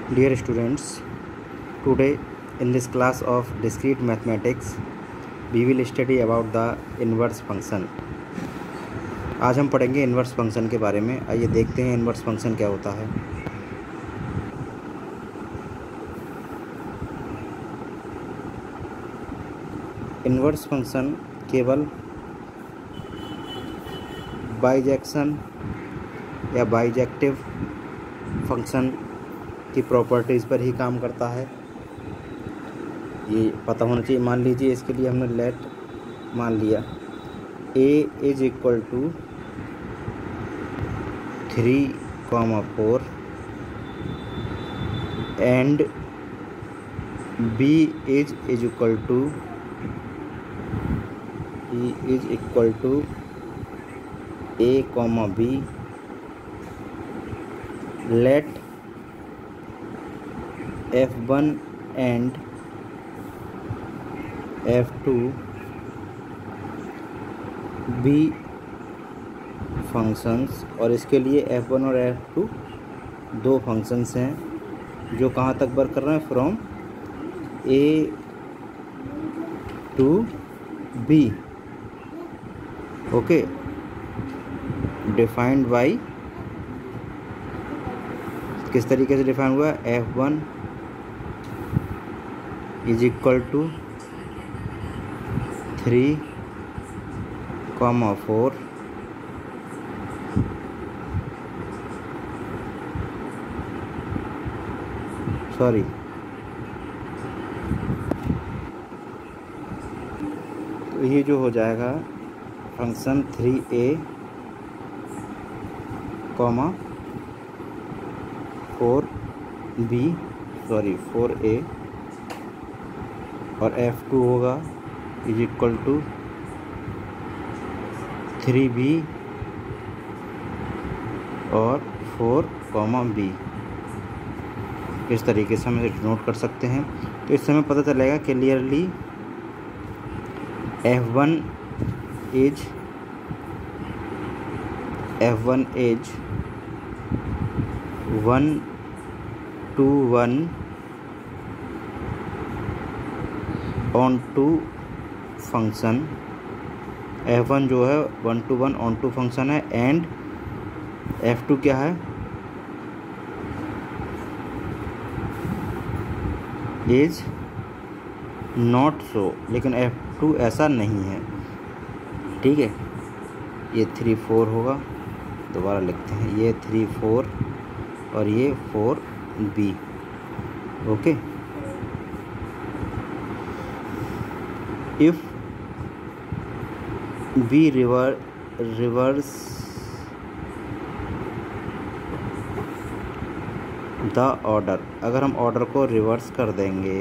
Dear students, today in this class of discrete mathematics, we will study about the inverse function. आज हम पढ़ेंगे inverse function के बारे में। आइए देखते हैं इन्वर्स फंक्शन क्या होता है। इन्वर्स फंक्शन केवल बाइजेक्शन या बाइजेक्टिव फंक्शन की प्रॉपर्टीज़ पर ही काम करता है, ये पता होना चाहिए। मान लीजिए इसके लिए हमने लेट मान लिया a is equal to 3,4 and b is equal to a, b। let f1 and f2 be functions, और इसके लिए f1 और f2 दो फंक्शंस हैं जो कहाँ तक वर्क कर रहे हैं, from a to b। Okay, defined by, किस तरीके से डिफाइन हुआ है, f1 is equal to 3,4 sorry तो ये जो हो जाएगा function 3a, 4b, sorry 4a, और f2 होगा इज इक्वल टू 3b और 4b। इस तरीके से हम इसे नोट कर सकते हैं। तो इससे हमें पता चलेगा clearly f1 is 1 to 1 onto function. f1 जो है 1 to 1 ऑन टू फंक्शन है, एंड f2 क्या है, इज नॉट सो, लेकिन f2 ऐसा नहीं है। ठीक है, ये 3, 4 होगा, दोबारा लिखते हैं, ये 3, 4 और ये 4b। Okay, if we reverse the order, अगर हम ऑर्डर को रिवर्स कर देंगे,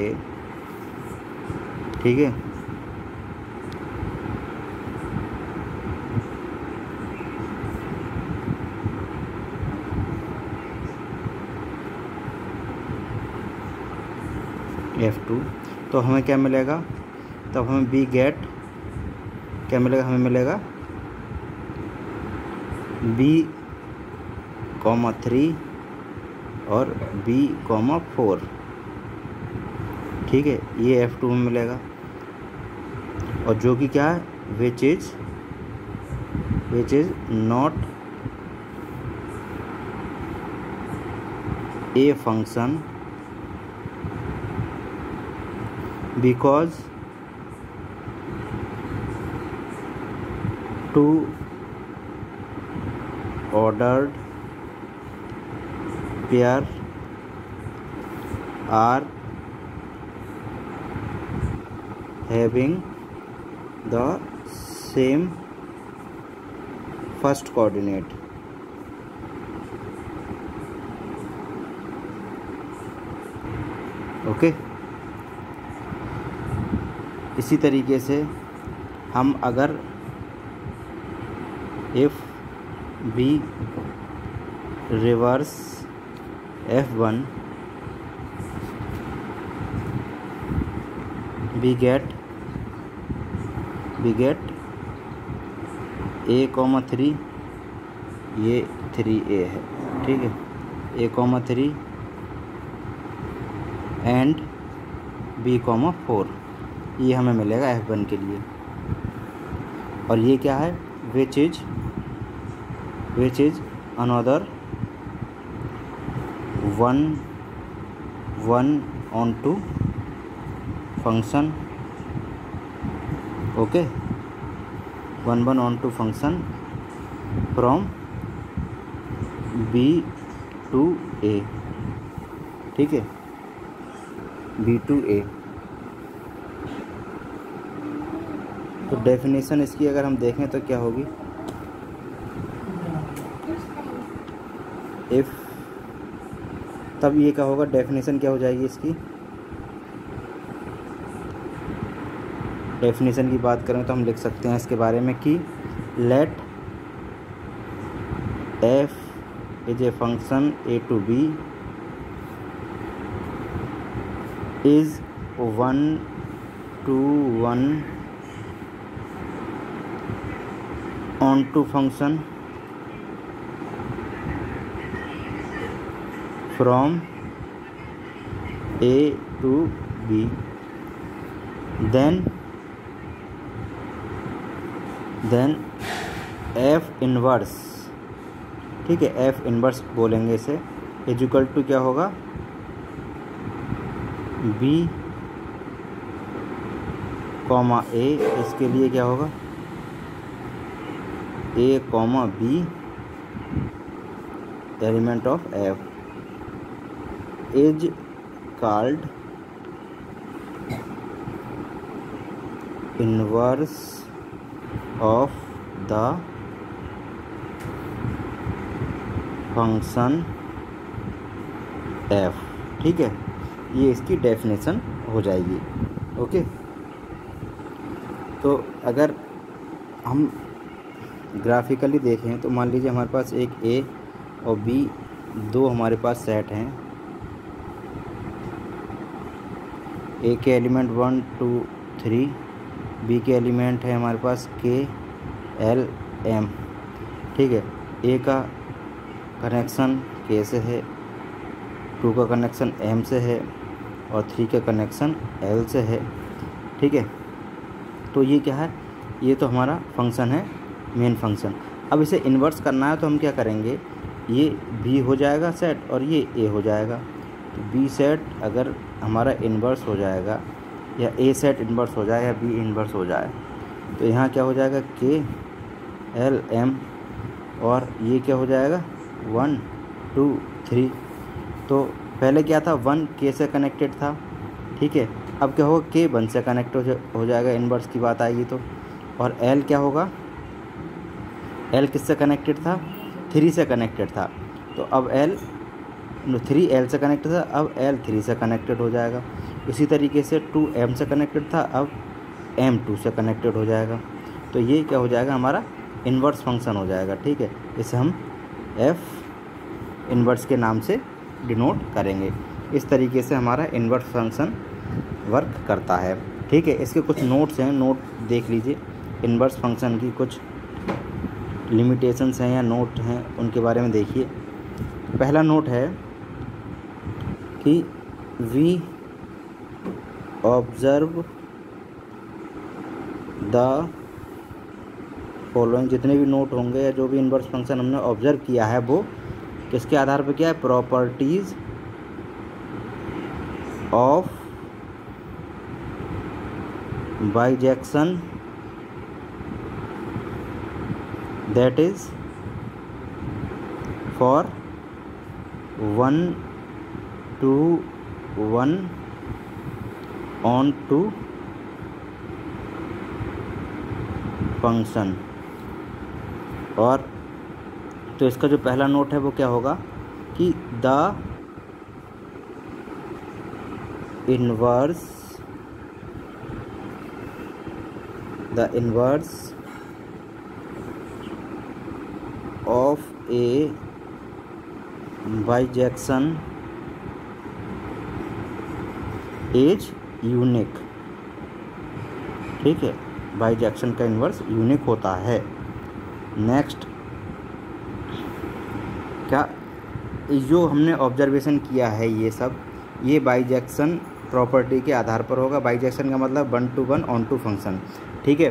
ठीक है, f2, तो हमें क्या मिलेगा, तब हमें b गेट क्या मिलेगा, हमें मिलेगा b, 3 और b, 4। ठीक है, ये f2 में मिलेगा, और जो कि क्या है, which is not a function because two ordered pair are having the same first coordinate। Okay, इसी तरीके से हम अगर if we reverse f1, we get a, 3, ये 3a है। ठीक है, a, 3 एंड b, 4 ये हमें मिलेगा F1 के लिए। और ये क्या है, which is another 1 function, okay, 1 function from B to A, ठीक है, B to A। तो डेफिनेशन इसकी अगर हम देखें तो क्या होगी, इफ़, तब ये क्या होगा, डेफिनेशन क्या हो जाएगी इसकी, डेफिनेशन की बात करें तो हम लिख सकते हैं इसके बारे में कि let f is a function a to b is 1 onto function from a to b, then f inverse, ठीक है, f इनवर्स बोलेंगे इसे, इक्वल टू क्या होगा, b, a, इसके लिए क्या होगा, a, b element of f is called inverse of the function f, ठीक है, ये इसकी डेफिनेशन हो जाएगी, ओके। तो अगर हम ग्राफिकली देखें तो मान लीजिए हमारे पास एक a और b दो हमारे पास सेट हैं, a के एलिमेंट 1 2 3, b के एलिमेंट है हमारे पास k l m, ठीक है, a का कनेक्शन k से है, 2 का कनेक्शन m से है और 3 का कनेक्शन l से है, ठीक है। तो ये क्या है, ये तो हमारा फंक्शन है, मेन फंक्शन। अब इसे इन्वर्स करना है तो हम क्या करेंगे, ये b हो जाएगा सेट और ये a हो जाएगा। तो b सेट अगर हमारा इन्वर्स हो जाएगा या a सेट इन्वर्स हो जाए या b इन्वर्स हो जाए तो यहाँ क्या हो जाएगा, k l m, और ये क्या हो जाएगा 1 2 3। तो पहले क्या था, 1 k से कनेक्टेड था, ठीक है, अब क्या होगा, k 1 से कनेक्ट हो जाएगा, इन्वर्स की बात आएगी तो। और l क्या होगा, l किससे कनेक्टेड था, 3 से कनेक्टेड था, तो अब 3 l से कनेक्टेड था, अब l 3 से कनेक्टेड हो जाएगा। इसी तरीके से 2 m से कनेक्टेड था, अब m 2 से कनेक्टेड हो जाएगा। तो ये क्या हो जाएगा, हमारा इन्वर्स फंक्शन हो जाएगा, ठीक है। इसे हम f इन्वर्स के नाम से डिनोट करेंगे। इस तरीके से हमारा इन्वर्स फंक्शन वर्क करता है, ठीक है। इसके कुछ नोट्स हैं, नोट देख लीजिए, इन्वर्स फंक्शन की कुछ लिमिटेशंस हैं या नोट हैं, उनके बारे में देखिए। पहला नोट है कि वी ऑब्जर्व द फॉलोइंग, जितने भी नोट होंगे या जो भी इन्वर्स फंक्शन हमने ऑब्जर्व किया है वो किसके आधार पर किया है, properties of bijection, that is for 1 to 1 on to function. और तो इसका जो पहला नोट है वो क्या होगा कि the inverse of A bijection is unique, ठीक है, बाइजेक्शन का इन्वर्स यूनिक होता है। नेक्स्ट, क्या जो हमने ऑब्जर्वेशन किया है ये सब, ये बाइजेक्शन प्रॉपर्टी के आधार पर होगा। बाइजेक्शन का मतलब 1 to 1 ऑन टू फंक्शन, ठीक है।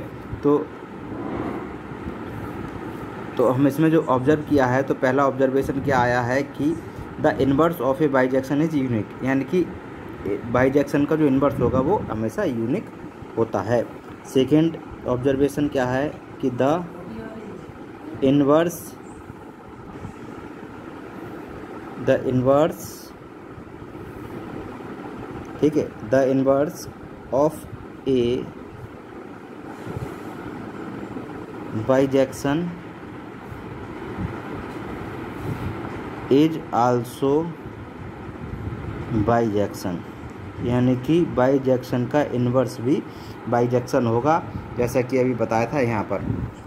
तो हम इसमें जो ऑब्जर्व किया है, तो पहला ऑब्जर्वेशन क्या आया है कि the inverse of A bijection is unique, यानी कि बाइजेक्शन का जो इन्वर्स होगा वो हमेशा यूनिक होता है। सेकेंड ऑब्जर्वेशन क्या है कि द इन्वर्स ठीक है, the inverse of A bijection is also bijection, यानी कि बाइजेक्शन का इन्वर्स भी बाइजेक्शन होगा, जैसा कि अभी बताया था यहाँ पर,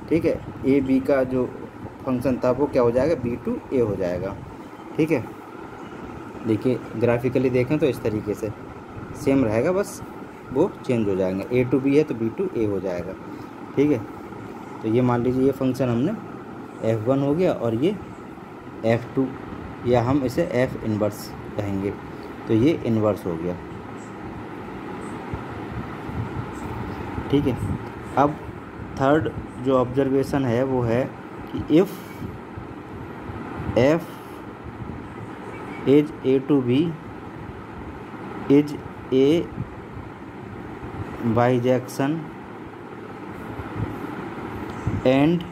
ठीक है। ए बी का जो फंक्शन था वो क्या हो जाएगा, बी टू ए हो जाएगा, ठीक है। देखिए ग्राफिकली देखें तो इस तरीके से सेम रहेगा, बस वो चेंज हो जाएंगे। ए टू बी है तो बी टू ए हो जाएगा, ठीक है। तो ये मान लीजिए ये फंक्शन हमने f1 हो गया और ये f2, या हम इसे f इन्वर्स कहेंगे, तो ये इन्वर्स हो गया, ठीक है। अब थर्ड जो ऑब्जर्वेशन है वो है कि if f is a to b is a bijection and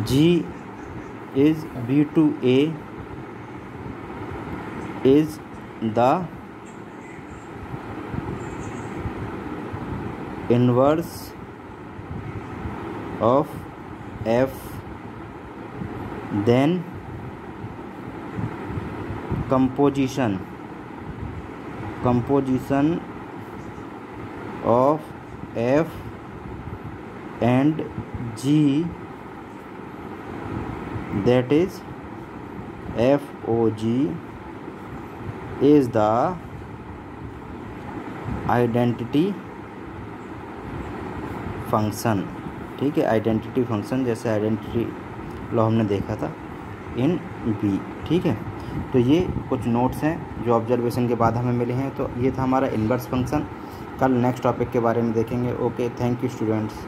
g is b to a is the inverse of f, then composition of f and g, that is FOG, is the identity function, ठीक है। Identity function जैसे identity law हमने देखा था in B, ठीक है। तो ये कुछ नोट्स हैं जो ऑब्जर्वेशन के बाद हमें मिले हैं। तो ये था हमारा इन्वर्स फंक्शन। कल नेक्स्ट टॉपिक के बारे में देखेंगे। Okay, thank you students.